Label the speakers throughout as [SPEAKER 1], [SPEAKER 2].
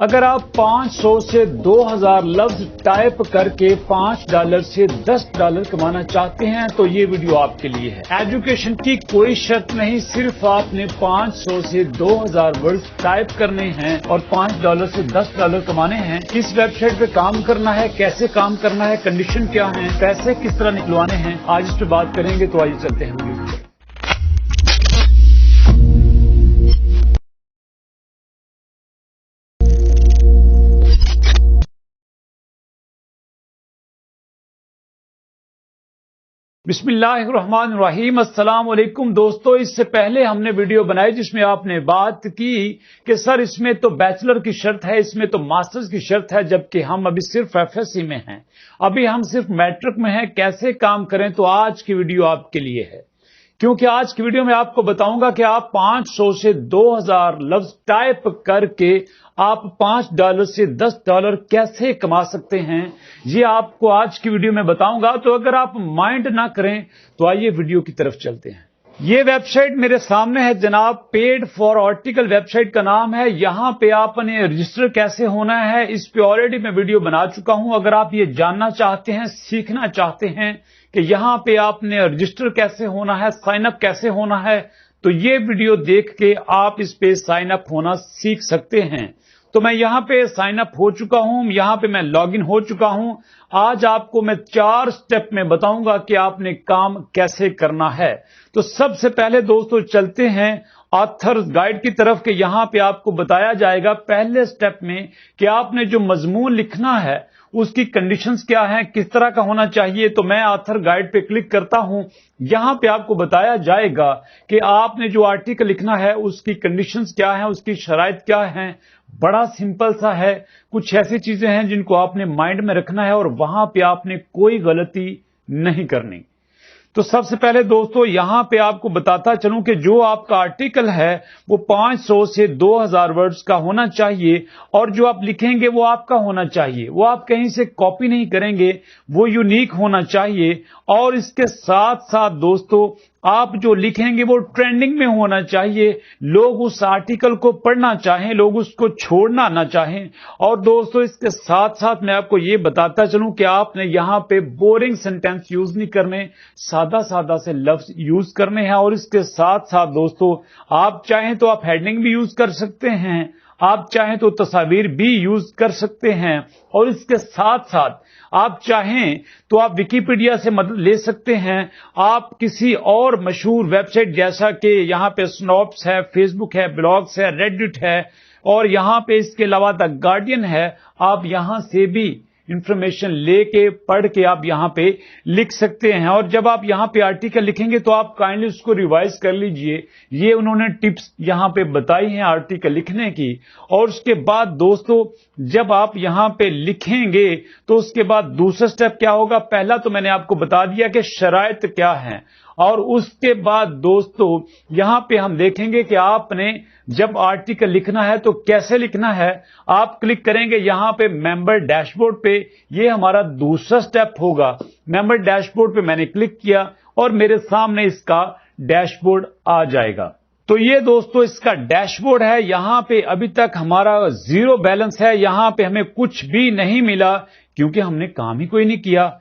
[SPEAKER 1] अगर आप 500 से 2000 लफ्ज टाइप करके $5 से $10 कमाना चाहते हैं तो ये वीडियो आपके लिए है। एजुकेशन की कोई शर्त नहीं, सिर्फ आपने 500 से 2000 वर्ड्स टाइप करने हैं और $5 से $10 कमाने हैं। किस वेबसाइट पे काम करना है, कैसे काम करना है, कंडीशन क्या है, पैसे किस तरह निकलवाने हैं, आज इस पे बात करेंगे। तो आइए चलते हैं वीडियो पे। बिस्मिल्लाहिर्रहमानिर्रहीम। अस्सलाम वालेकुम दोस्तों, इससे पहले हमने वीडियो बनाई जिसमें आपने बात की कि सर इसमें तो बैचलर की शर्त है, इसमें तो मास्टर्स की शर्त है, जबकि हम अभी सिर्फ एफएससी में हैं, अभी हम सिर्फ मैट्रिक में हैं, कैसे काम करें। तो आज की वीडियो आपके लिए है, क्योंकि आज की वीडियो में आपको बताऊंगा कि आप 500 से 2000 लफ्ज टाइप करके आप $5 से $10 कैसे कमा सकते हैं, ये आपको आज की वीडियो में बताऊंगा। तो अगर आप माइंड ना करें तो आइए वीडियो की तरफ चलते हैं। ये वेबसाइट मेरे सामने है जनाब, पेड फॉर आर्टिकल वेबसाइट का नाम है। यहां पे आपने रजिस्टर कैसे होना है इस पे ऑलरेडी मैं वीडियो बना चुका हूं। अगर आप ये जानना चाहते हैं, सीखना चाहते हैं कि यहां पे आपने रजिस्टर कैसे होना है, साइन अप कैसे होना है, तो ये वीडियो देख के आप इस पे साइन अप होना सीख सकते हैं। तो मैं यहां पे साइन अप हो चुका हूं, यहां पे मैं लॉग इन हो चुका हूं। आज आपको मैं 4 स्टेप में बताऊंगा कि आपने काम कैसे करना है। तो सबसे पहले दोस्तों चलते हैं ऑथर्स गाइड की तरफ कि यहां पे आपको बताया जाएगा पहले स्टेप में कि आपने जो मजमून लिखना है उसकी कंडीशंस क्या हैं, किस तरह का होना चाहिए। तो मैं ऑथर गाइड पे क्लिक करता हूं, यहां पे आपको बताया जाएगा कि आपने जो आर्टिकल लिखना है उसकी कंडीशंस क्या हैं, उसकी शराइत क्या हैं। बड़ा सिंपल सा है, कुछ ऐसी चीजें हैं जिनको आपने माइंड में रखना है और वहां पे आपने कोई गलती नहीं करनी। तो सबसे पहले दोस्तों यहां पे आपको बताता चलूं कि जो आपका आर्टिकल है वो 500 से 2000 वर्ड्स का होना चाहिए और जो आप लिखेंगे वो आपका होना चाहिए, वो आप कहीं से कॉपी नहीं करेंगे, वो यूनिक होना चाहिए। और इसके साथ साथ दोस्तों आप जो लिखेंगे वो ट्रेंडिंग में होना चाहिए, लोग उस आर्टिकल को पढ़ना चाहें, लोग उसको छोड़ना ना चाहें। और दोस्तों इसके साथ साथ मैं आपको ये बताता चलूं कि आपने यहां पे बोरिंग सेंटेंस यूज नहीं करने, सादा सादा से लफ्ज यूज करने हैं। और इसके साथ साथ दोस्तों आप चाहें तो आप हेडिंग भी यूज कर सकते हैं, आप चाहें तो तस्वीर भी यूज कर सकते हैं। और इसके साथ साथ आप चाहें तो आप विकिपीडिया से मदद ले सकते हैं, आप किसी और मशहूर वेबसाइट जैसा कि यहां पे स्नॉप्स है, फेसबुक है, ब्लॉग्स है, रेडिट है और यहां पे इसके अलावा द गार्डियन है, आप यहां से भी इंफॉर्मेशन लेके पढ़ के आप यहां पे लिख सकते हैं। और जब आप यहां पे आर्टिकल लिखेंगे तो आप काइंडली उसको रिवाइज कर लीजिए, ये उन्होंने टिप्स यहां पे बताई हैं आर्टिकल लिखने की। और उसके बाद दोस्तों जब आप यहां पे लिखेंगे तो उसके बाद दूसरा स्टेप क्या होगा, पहला तो मैंने आपको बता दिया कि शराइत क्या है। और उसके बाद दोस्तों यहां पे हम देखेंगे कि आपने जब आर्टिकल लिखना है तो कैसे लिखना है। आप क्लिक करेंगे यहां पे मेंबर डैशबोर्ड पे, ये हमारा दूसरा स्टेप होगा। मेंबर डैशबोर्ड पे मैंने क्लिक किया और मेरे सामने इसका डैशबोर्ड आ जाएगा। तो ये दोस्तों इसका डैशबोर्ड है, यहां पे अभी तक हमारा 0 बैलेंस है, यहां पे हमें कुछ भी नहीं मिला क्योंकि हमने काम ही कोई नहीं किया।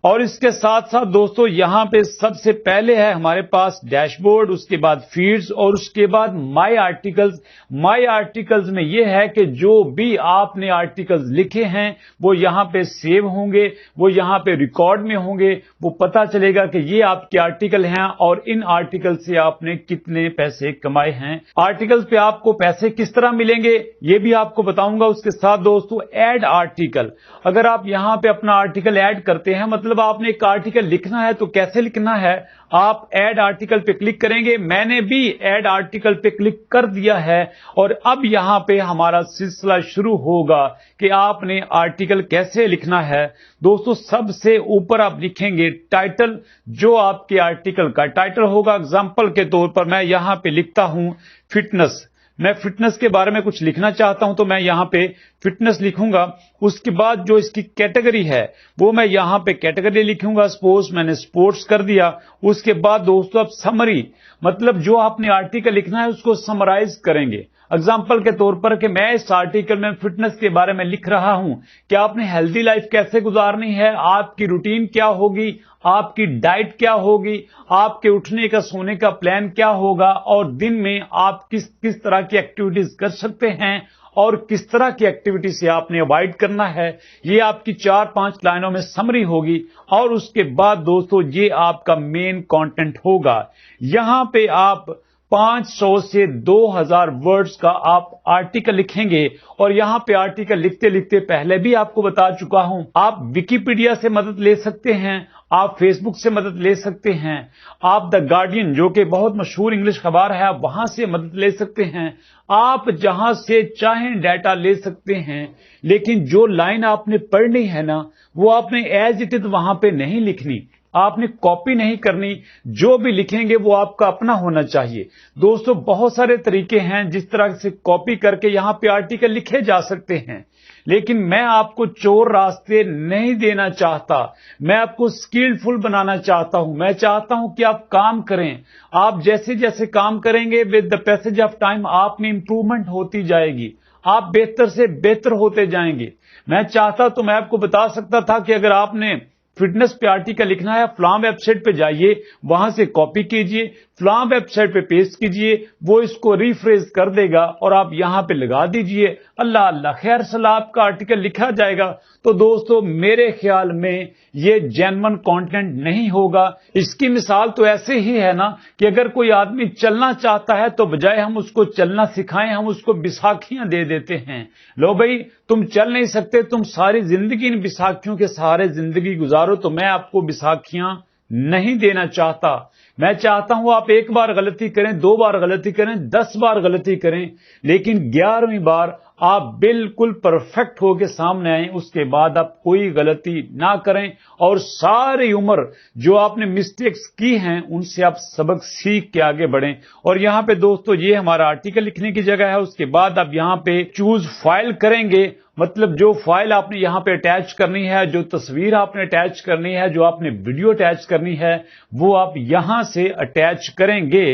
[SPEAKER 1] और इसके साथ साथ दोस्तों यहां पे सबसे पहले है हमारे पास डैशबोर्ड, उसके बाद फीड्स और उसके बाद माय आर्टिकल्स। माय आर्टिकल्स में यह है कि जो भी आपने आर्टिकल्स लिखे हैं वो यहां पे सेव होंगे, वो यहां पे रिकॉर्ड में होंगे, वो पता चलेगा कि ये आपके आर्टिकल हैं और इन आर्टिकल से आपने कितने पैसे कमाए हैं। आर्टिकल्स पे आपको पैसे किस तरह मिलेंगे ये भी आपको बताऊंगा। उसके साथ दोस्तों ऐड आर्टिकल, अगर आप यहां पे अपना आर्टिकल ऐड करते हैं, मतलब आपने एक आर्टिकल लिखना है तो कैसे लिखना है, आप ऐड आर्टिकल पे क्लिक करेंगे। मैंने भी ऐड आर्टिकल पे क्लिक कर दिया है और अब यहां पे हमारा सिलसिला शुरू होगा कि आपने आर्टिकल कैसे लिखना है। दोस्तों सबसे ऊपर आप लिखेंगे टाइटल, जो आपके आर्टिकल का टाइटल होगा। एग्जांपल के तौर पर मैं यहां पे लिखता हूं फिटनेस, मैं फिटनेस के बारे में कुछ लिखना चाहता हूं तो मैं यहां पे फिटनेस लिखूंगा। उसके बाद जो इसकी कैटेगरी है वो मैं यहां पे कैटेगरी लिखूंगा, सपोज मैंने स्पोर्ट्स कर दिया। उसके बाद दोस्तों अब समरी, मतलब जो आपने आर्टिकल लिखना है उसको समराइज करेंगे। एग्जाम्पल के तौर पर कि मैं इस आर्टिकल में फिटनेस के बारे में लिख रहा हूं कि आपने हेल्दी लाइफ कैसे गुजारनी है, आपकी रूटीन क्या होगी, आपकी डाइट क्या होगी, आपके उठने का सोने का प्लान क्या होगा और दिन में आप किस किस तरह की एक्टिविटीज कर सकते हैं और किस तरह की एक्टिविटी से आपने अवॉइड करना है। ये आपकी 4-5 लाइनों में समरी होगी और उसके बाद दोस्तों ये आपका मेन कंटेंट होगा। यहां पे आप 500 से 2000 वर्ड्स का आप आर्टिकल लिखेंगे और यहां पे आर्टिकल लिखते लिखते पहले भी आपको बता चुका हूं, आप विकिपीडिया से मदद ले सकते हैं, आप फेसबुक से मदद ले सकते हैं, आप द गार्डियन जो कि बहुत मशहूर इंग्लिश अखबार है आप वहां से मदद ले सकते हैं, आप जहां से चाहें डाटा ले सकते हैं। लेकिन जो लाइन आपने पढ़नी है ना वो आपने एज इट इज वहां पे नहीं लिखनी, आपने कॉपी नहीं करनी, जो भी लिखेंगे वो आपका अपना होना चाहिए। दोस्तों बहुत सारे तरीके हैं जिस तरह से कॉपी करके यहां पे आर्टिकल लिखे जा सकते हैं, लेकिन मैं आपको चोर रास्ते नहीं देना चाहता, मैं आपको स्किलफुल बनाना चाहता हूं। मैं चाहता हूं कि आप काम करें, आप जैसे जैसे काम करेंगे with the passage of time आप में इंप्रूवमेंट होती जाएगी, आप बेहतर से बेहतर होते जाएंगे। मैं चाहता तो मैं आपको बता सकता था कि अगर आपने फिटनेस पे आर्टिकल लिखना है फलां वेबसाइट पे जाइए, वहां से कॉपी कीजिए, फलां वेबसाइट पे पेस्ट कीजिए, वो इसको रिफ्रेश कर देगा और आप यहां पे लगा दीजिए, अल्लाह अल्लाह खैर सलाह आपका आर्टिकल लिखा जाएगा। तो दोस्तों मेरे ख्याल में ये जेन्युइन कंटेंट नहीं होगा। इसकी मिसाल तो ऐसे ही है ना कि अगर कोई आदमी चलना चाहता है तो बजाय हम उसको चलना सिखाएं हम उसको बिसाखियां दे देते हैं। लो भाई तुम चल नहीं सकते, तुम सारी जिंदगी इन बिसाखियों के सहारे जिंदगी गुजारो, तो मैं आपको बिसाखियां नहीं देना चाहता। मैं चाहता हूं आप एक बार गलती करें, 2 बार गलती करें, 10 बार गलती करें, लेकिन 11वीं बार आप बिल्कुल परफेक्ट होके सामने आए, उसके बाद आप कोई गलती ना करें और सारी उम्र जो आपने मिस्टेक्स की हैं उनसे आप सबक सीख के आगे बढ़ें। और यहां पे दोस्तों ये हमारा आर्टिकल लिखने की जगह है। उसके बाद आप यहां पे चूज फाइल करेंगे, मतलब जो फाइल आपने यहां पे अटैच करनी है, जो तस्वीर आपने अटैच करनी है, जो आपने वीडियो अटैच करनी है, वो आप यहां से अटैच करेंगे।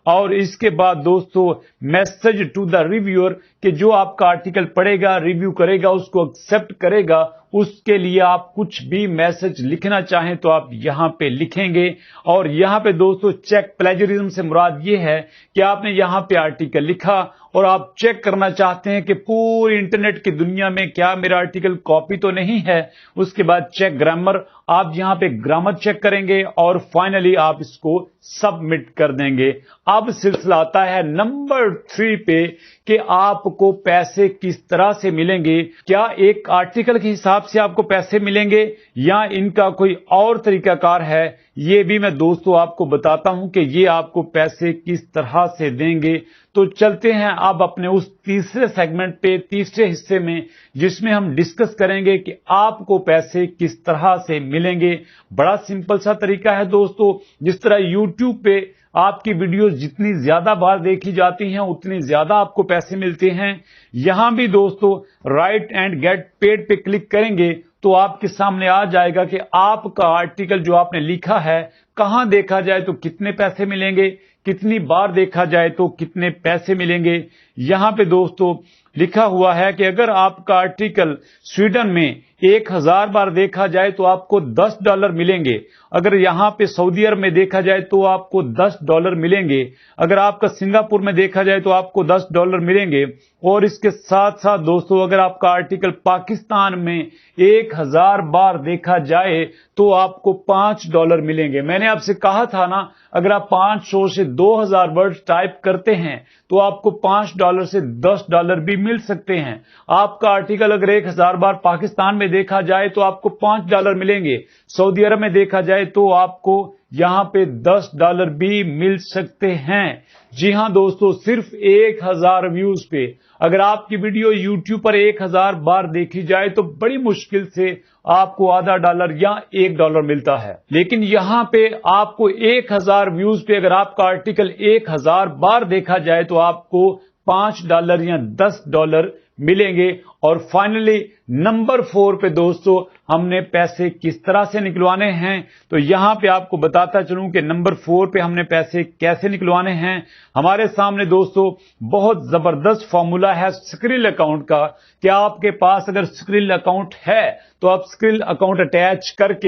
[SPEAKER 1] और इसके बाद दोस्तों मैसेज टू द रिव्यूअर कि जो आपका आर्टिकल पढ़ेगा, रिव्यू करेगा, उसको एक्सेप्ट करेगा, उसके लिए आप कुछ भी मैसेज लिखना चाहें तो आप यहां पे लिखेंगे। और यहां पे दोस्तों चेक प्लेजरिज्म से मुराद ये है कि आपने यहां पे आर्टिकल लिखा और आप चेक करना चाहते हैं कि पूरी इंटरनेट की दुनिया में क्या मेरा आर्टिकल कॉपी तो नहीं है। उसके बाद चेक ग्रामर, आप यहां पे ग्रामर चेक करेंगे और फाइनली आप इसको सबमिट कर देंगे। अब सिलसिला आता है नंबर 3 पे कि आपको पैसे किस तरह से मिलेंगे। क्या एक आर्टिकल के हिसाब से आपको पैसे मिलेंगे या इनका कोई और तरीकाकार है, ये भी मैं दोस्तों आपको बताता हूं कि ये आपको पैसे किस तरह से देंगे। तो चलते हैं अब अपने उस तीसरे सेगमेंट पे, तीसरे हिस्से में, जिसमें हम डिस्कस करेंगे कि आपको पैसे किस तरह से मिलेंगे। बड़ा सिंपल सा तरीका है दोस्तों। जिस तरह YouTube पे आपकी वीडियोस जितनी ज्यादा बार देखी जाती हैं उतनी ज्यादा आपको पैसे मिलते हैं, यहां भी दोस्तों राइट एंड गेट पेड पे क्लिक करेंगे तो आपके सामने आ जाएगा कि आपका आर्टिकल जो आपने लिखा है कहां देखा जाए तो कितने पैसे मिलेंगे, कितनी बार देखा जाए तो कितने पैसे मिलेंगे। यहां पे दोस्तों लिखा हुआ है कि अगर आपका आर्टिकल स्वीडन में 1000 बार देखा जाए तो आपको $10 मिलेंगे। अगर यहां पे सऊदी अरब में देखा जाए तो आपको $10 मिलेंगे। अगर आपका सिंगापुर में देखा जाए तो आपको $10 मिलेंगे। और इसके साथ साथ दोस्तों अगर आपका आर्टिकल पाकिस्तान में 1000 बार देखा जाए तो आपको $5 मिलेंगे। मैंने आपसे कहा था ना, अगर आप 500 से 2000 वर्ड टाइप करते हैं तो आपको $5 से $10 भी मिल सकते हैं। आपका आर्टिकल अगर 1000 बार पाकिस्तान में देखा जाए तो आपको $5 मिलेंगे। सऊदी अरब में देखा जाए तो आपको यहां पे $10 भी मिल सकते हैं। जी हां दोस्तों, सिर्फ 1000 व्यूज पे अगर आपकी वीडियो YouTube पर 1000 बार देखी जाए तो बड़ी मुश्किल से आपको आधा डॉलर या $1 मिलता है। लेकिन यहां पे आपको 1000 व्यूज पे अगर आपका आर्टिकल 1000 बार देखा जाए तो आपको $5 या $10 मिलेंगे। और फाइनली नंबर 4 पे दोस्तों हमने पैसे किस तरह से निकलवाने हैं, तो यहां पे आपको बताता चलूं कि नंबर 4 पे हमने पैसे कैसे निकलवाने हैं। हमारे सामने दोस्तों बहुत जबरदस्त फॉर्मूला है स्क्रिल अकाउंट का कि आपके पास अगर स्क्रिल अकाउंट है तो आप स्क्रिल अकाउंट अटैच करके